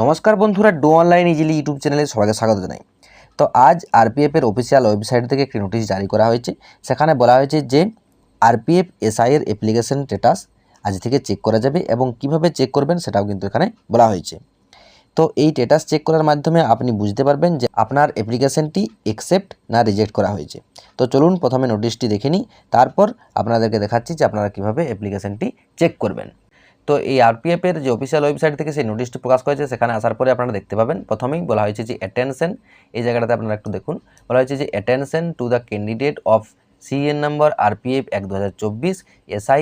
নমস্কার বন্ধুরা, do online easily YouTube চ্যানেলে সবাইকে স্বাগত জানাই। তো আজ আরপিএফের অফিসিয়াল ওয়েবসাইট থেকে একটি নোটিশ জারি করা হয়েছে। সেখানে বলা হয়েছে যে আরপিএফ এসআই এর অ্যাপ্লিকেশন স্ট্যাটাস আজ থেকে চেক করা যাবে এবং কিভাবে চেক করবেন সেটাও কিন্তু এখানে বলা হয়েছে। তো এই স্ট্যাটাস চেক করার মাধ্যমে আপনি বুঝতে পারবেন যে আপনার অ্যাপ্লিকেশনটি অ্যাকসেপ্ট না রিজেক্ট করা হয়েছে। তো চলুন প্রথমে নোটিশটি দেখে নিই, তারপর আপনাদেরকে দেখাচ্ছি যে আপনারা কীভাবে অ্যাপ্লিকেশনটি চেক করবেন। তো এই আরপিএফের যে অফিসিয়াল ওয়েবসাইট থেকে সেই নোটিশটি প্রকাশ করেছে, সেখানে আসার পরে আপনারা দেখতে পাবেন প্রথমেই বলা হয়েছে যে অ্যাটেনশন, এই জায়গাটাতে আপনারা একটু দেখুন, বলা হয়েছে যে attention to the candidate of CN number RPF 1/2024 SI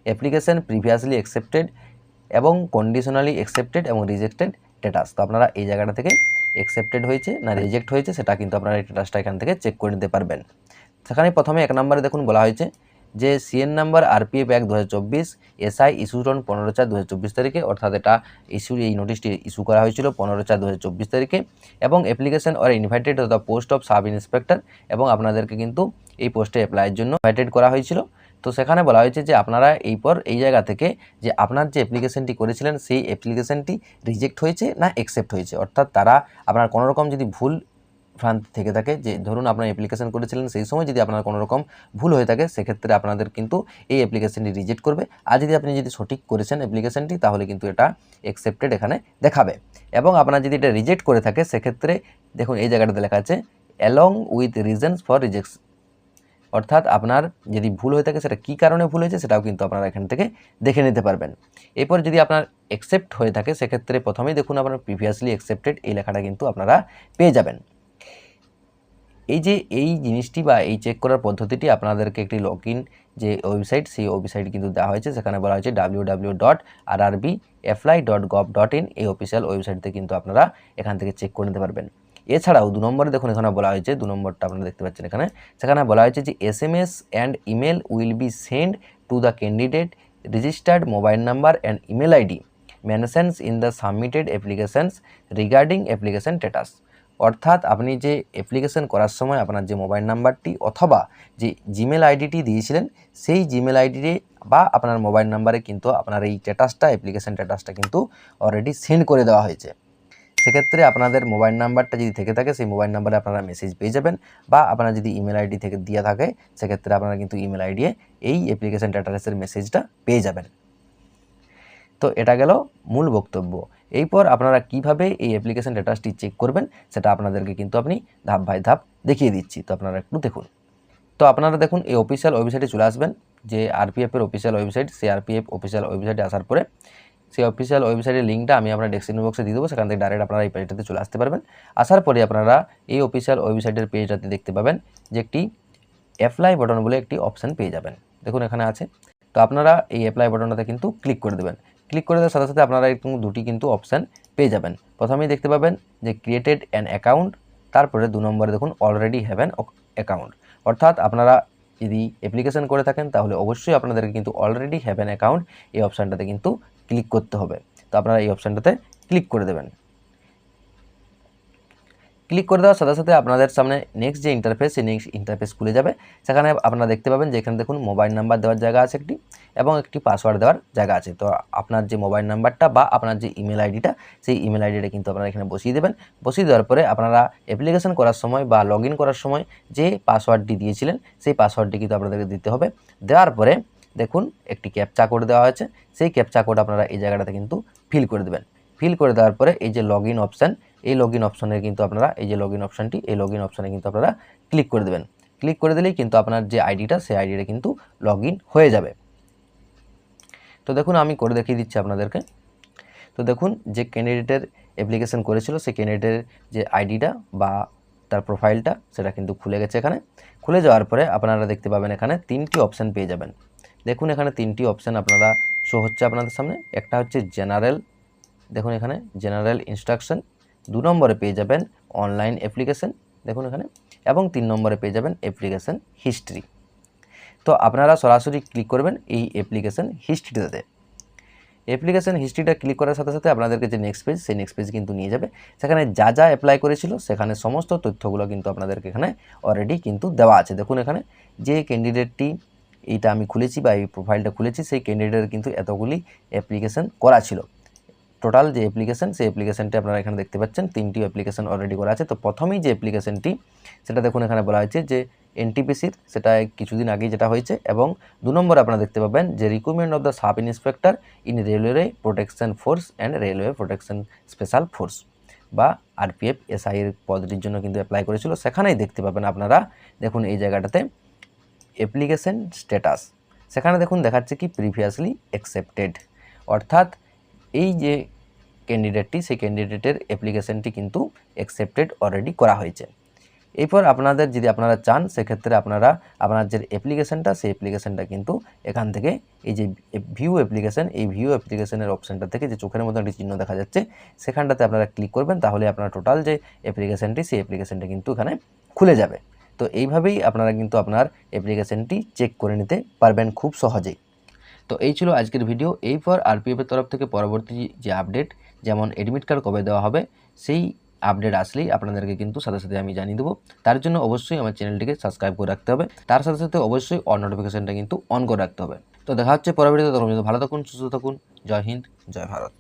application previously accepted এবং কন্ডিশনালি অ্যাকসেপ্টেড এবং রিজেক্টেড স্ট্যাটাস। তো আপনারা এই জায়গাটা থেকে অ্যাকসেপ্টেড হয়েছে না রিজেক্ট হয়েছে সেটা কিন্তু আপনারা এই স্ট্যাটাসটা এখান থেকে চেক করে নিতে পারবেন। সেখানে প্রথমে 1 নম্বরে দেখুন বলা হয়েছে যে CN number RPF 1/2024 SI issued on 15/4/2024 তারিখে, অর্থাৎ এটা এই নোটিশটি ইস্যু করা হয়েছিল 15/4/2024 তারিখে, এবং application or invited to the post of sub inspector, এবং আপনাদেরকে কিন্তু এই পোস্টে অ্যাপ্লাইয়ের জন্য ইনভাইটেড করা হয়েছিল। তো সেখানে বলা হয়েছে যে আপনারা এই জায়গা থেকে যে আপনার যে অ্যাপ্লিকেশনটি করেছিলেন সেই অ্যাপ্লিকেশনটি রিজেক্ট হয়েছে না অ্যাকসেপ্ট হয়েছে, অর্থাৎ তারা আপনার কোনো রকম যদি ভুল ভ্রান্তি থেকে থাকে, যে ধরুন আপনার অ্যাপ্লিকেশন করেছিলেন সেই সময় যদি আপনার কোনো রকম ভুল হয়ে থাকে, সেক্ষেত্রে আপনাদের কিন্তু এই অ্যাপ্লিকেশনটি রিজেক্ট করবে। আর যদি আপনি সঠিক করেছেন অ্যাপ্লিকেশনটি, তাহলে কিন্তু এটা অ্যাকসেপ্টেড এখানে দেখাবে। এবং আপনার যদি এটা রিজেক্ট করে থাকে, সেক্ষেত্রে দেখুন এই জায়গাটাতে লেখা আছে along with reasons for rejection, অর্থাৎ আপনার যদি ভুল হয়ে থাকে সেটা কী কারণে ভুল হয়েছে সেটাও কিন্তু আপনারা এখান থেকে দেখে নিতে পারবেন। এরপর যদি আপনার অ্যাকসেপ্ট হয়ে থাকে, সেক্ষেত্রে প্রথমেই দেখুন আপনার প্রিভিয়াসলি অ্যাকসেপ্টেড এই লেখাটা কিন্তু আপনারা পেয়ে যাবেন। এই জিনিসটি বা এই চেক করার পদ্ধতিটি আপনাদেরকে একটি লগইন যে ওয়েবসাইট, সেই ওয়েবসাইট কিন্তু দেওয়া হয়েছে। সেখানে বলা হয়েছে www.rrbapply.gov.in, এই অফিসিয়াল ওয়েবসাইটতে কিন্তু আপনারা এখান থেকে চেক করে নিতে পারবেন। এছাড়াও 2 নম্বরে দেখুন এখানে বলা হয়েছে, 2 নম্বরটা আপনারা দেখতে পাচ্ছেন এখানে, সেখানে বলা হয়েছে যে SMS and email will be send to the candidate registered mobile number and email ID mentions in the submitted applications regarding application status. অর্থাৎ আপনি যে অ্যাপ্লিকেশন করার সময় আপনার যে মোবাইল নাম্বারটি অথবা যে জিমেল আইডিটি দিয়েছিলেন, সেই জিমেল আইডি বা আপনার মোবাইল নাম্বারে কিন্তু আপনার এই অ্যাপ্লিকেশন স্ট্যাটাসটা কিন্তু অলরেডি সেন্ড করে দেওয়া হয়েছে। সেক্ষেত্রে আপনাদের মোবাইল নাম্বারটা যদি থেকে থাকে, সেই মোবাইল নাম্বারে আপনারা মেসেজ পেয়ে যাবেন, বা আপনার যদি ইমেল আইডি থেকে দেওয়া থাকে, সেক্ষেত্রে আপনারা কিন্তু ইমেল আইডি এই অ্যাপ্লিকেশন স্ট্যাটাসের মেসেজটা পেয়ে যাবেন। তো এটা গেল মূল বক্তব্য। এরপর আপনারা কিভাবে এই অ্যাপ্লিকেশন স্ট্যাটাসটি চেক করবেন সেটা আপনাদেরকে কিন্তু আমি ধাপ বাই ধাপ দেখিয়ে দিচ্ছি। তো আপনারা একটু দেখুন। তো আপনারা দেখুন এই অফিসিয়াল ওয়েবসাইটে চলে আসবেন, যে আরপিএফের অফিসিয়াল ওয়েবসাইট, সেই আরপিএফ অফিসিয়াল ওয়েবসাইটে আসার পরে সেই অফিসিয়াল ওয়েবসাইটের লিঙ্কটা আমি আপনার ডেসক্রিপশন বক্সে দিয়ে দেবো, সেখান থেকে ডাইরেক্ট আপনারা এই পেজটাতে চলে আসতে পারবেন। আসার পরে আপনারা এই অফিসিয়াল ওয়েবসাইটের পেজটাতে দেখতে পাবেন যে একটি অ্যাপ্লাই বাটন বলে একটি অপশান পেয়ে যাবেন। দেখুন এখানে আছে। তো আপনারা এই অ্যাপ্লাই বাটনটাতে কিন্তু ক্লিক করে দেবেন। ক্লিক করে দেওয়ার সাথে সাথে আপনারা এরকম দুটি কিন্তু অপশান পেয়ে যাবেন। প্রথমেই দেখতে পাবেন যে ক্রিয়েটেড অ্যান অ্যাকাউন্ট, তারপরে 2 নম্বরে দেখুন অলরেডি হ্যাভ অ্যান অ্যাকাউন্ট। অর্থাৎ আপনারা যদি অ্যাপ্লিকেশন করে থাকেন, তাহলে অবশ্যই আপনাদেরকে কিন্তু অলরেডি হ্যাভ অ্যান অ্যাকাউন্ট এই অপশানটাতে কিন্তু ক্লিক করতে হবে। তো আপনারা এই অপশানটাতে ক্লিক করে দেবেন। ক্লিক করে দেওয়ার সাথে সাথে আপনাদের সামনে নেক্সট যে ইন্টারফেস, সেই নেক্সট ইন্টারফেস খুলে যাবে। সেখানে আপনারা দেখতে পাবেন যে এখানে দেখুন মোবাইল নাম্বার দেওয়ার জায়গা আছে একটি, এবং একটি পাসওয়ার্ড দেওয়ার জায়গা আছে। তো আপনার যে মোবাইল নাম্বারটা বা আপনার যে ইমেল আইডিটা, সেই ইমেল আইডিটা কিন্তু আপনারা এখানে বসিয়ে দেবেন। বসিয়ে দেওয়ার পরে আপনারা অ্যাপ্লিকেশন করার সময় বা লগ ইন করার সময় যে পাসওয়ার্ডটি দিয়েছিলেন, সেই পাসওয়ার্ডটি কিন্তু আপনাদেরকে দিতে হবে। দেওয়ার পরে দেখুন একটি ক্যাপচা কোড দেওয়া হয়েছে, সেই ক্যাপচা কোড আপনারা এই জায়গাটাতে কিন্তু ফিল করে দেবেন। ফিল করে দেওয়ার পরে এই যে লগ ইন অপশান, এই লগ ইন অপশানে কিন্তু আপনারা এই যে লগ ইন অপশানটি, এই লগ ইন অপশানে কিন্তু আপনারা ক্লিক করে দেবেন। ক্লিক করে দিলেই কিন্তু আপনার যে আইডিটা, সেই আইডিটা কিন্তু লগ ইন হয়ে যাবে। তো দেখুন আমি করে দেখিয়ে দিচ্ছি আপনাদেরকে। তো দেখুন যে ক্যান্ডিডেটের অ্যাপ্লিকেশন করেছিল, সেই ক্যান্ডিডেটের যে আইডিটা বা তার প্রোফাইলটা, সেটা কিন্তু খুলে গেছে। এখানে খুলে যাওয়ার পরে আপনারা দেখতে পাবেন এখানে 3টি অপশান পেয়ে যাবেন। দেখুন এখানে 3টি অপশান আপনারা শো হচ্ছে আপনাদের সামনে। একটা হচ্ছে জেনারেল, দেখুন এখানে জেনারেল ইনস্ট্রাকশন। 2 নম্বরে পেয়ে যাবেন অনলাইন অ্যাপ্লিকেশন, দেখুন এখানে, এবং 3 নম্বরে পেয়ে যাবেন অ্যাপ্লিকেশন হিস্ট্রি। তো আপনারা সরাসরি ক্লিক করবেন এই অ্যাপ্লিকেশন হিস্ট্রিটাতে। অ্যাপ্লিকেশন হিস্ট্রিটা ক্লিক করার সাথে সাথে আপনাদেরকে যে নেক্সট পেজ, সেই নেক্সট পেজ কিন্তু নিয়ে যাবে। সেখানে যা যা অ্যাপ্লাই করেছিল, সেখানে সমস্ত তথ্যগুলো কিন্তু আপনাদেরকে এখানে অলরেডি কিন্তু দেওয়া আছে। দেখুন এখানে যে ক্যান্ডিডেটটি এইটা আমি খুলেছি বা এই প্রোফাইলটা খুলেছি, সেই ক্যান্ডিডেটের কিন্তু এতগুলি অ্যাপ্লিকেশন করা ছিল। টোটাল যে অ্যাপ্লিকেশন সেই অ্যাপ্লিকেশনটি আপনারা এখানে দেখতে পাচ্ছেন 3টি অ্যাপ্লিকেশন অলরেডি করা আছে। তো প্রথমেই যে অ্যাপ্লিকেশনটি সেটা দেখুন এখানে বলা হয়েছে যে এনটিপিসির, সেটা কিছুদিন আগেই যেটা হয়েছে। এবং 2 নম্বরে আপনারা দেখতে পাবেন যে recruitment of the sub inspector in railway protection force and railway protection special force বা আরপিএফ এসআই এর পদটির জন্য কিন্তু অ্যাপ্লাই করেছিল। সেখানেই দেখতে পাবেন আপনারা, দেখুন এই জায়গাটাতে অ্যাপ্লিকেশন স্ট্যাটাস, সেখানে দেখুন দেখাচ্ছে কি প্রিভিয়াসলি অ্যাকসেপ্টেড, অর্থাৎ এই যে ক্যান্ডিডেটটি সেই ক্যান্ডিডেটের অ্যাপ্লিকেশনটি কিন্তু অ্যাকসেপ্টেড অলরেডি করা হয়েছে। এরপর আপনাদের যদি আপনারা চান সেক্ষেত্রে আপনারা আপনার যে অ্যাপ্লিকেশনটা সেই অ্যাপ্লিকেশনটা কিন্তু এখান থেকে এই যে ভিউ অ্যাপ্লিকেশন, এই ভিউ অ্যাপ্লিকেশনের অপশানটা থেকে যে চোখের মতো একটি চিহ্ন দেখা যাচ্ছে সেখানটাতে আপনারা ক্লিক করবেন, তাহলে আপনার টোটাল যে অ্যাপ্লিকেশনটি সেই অ্যাপ্লিকেশনটা কিন্তু এখানে খুলে যাবে। তো এইভাবেই আপনারা কিন্তু আপনার অ্যাপ্লিকেশনটি চেক করে নিতে পারবেন খুব সহজেই। তো এই ছিল আজকের ভিডিও। এরপর আরপিএফের তরফ থেকে পরবর্তী যে আপডেট, যেমন অ্যাডমিট কার্ড কবে দেওয়া হবে সেই আপডেট আসলেই আপনাদেরকে কিন্তু সাথে সাথে আমি জানিয়ে দেবো। তার জন্য অবশ্যই আমার চ্যানেলটিকে সাবস্ক্রাইব করে রাখতে হবে, তার সাথে সাথে অবশ্যই অল নোটিফিকেশনটা কিন্তু অন করে রাখতে হবে। তো দেখা হচ্ছে পরবর্তীতে, তখন ভালো থাকুন, সুস্থ থাকুন। জয় হিন্দ, জয় ভারত।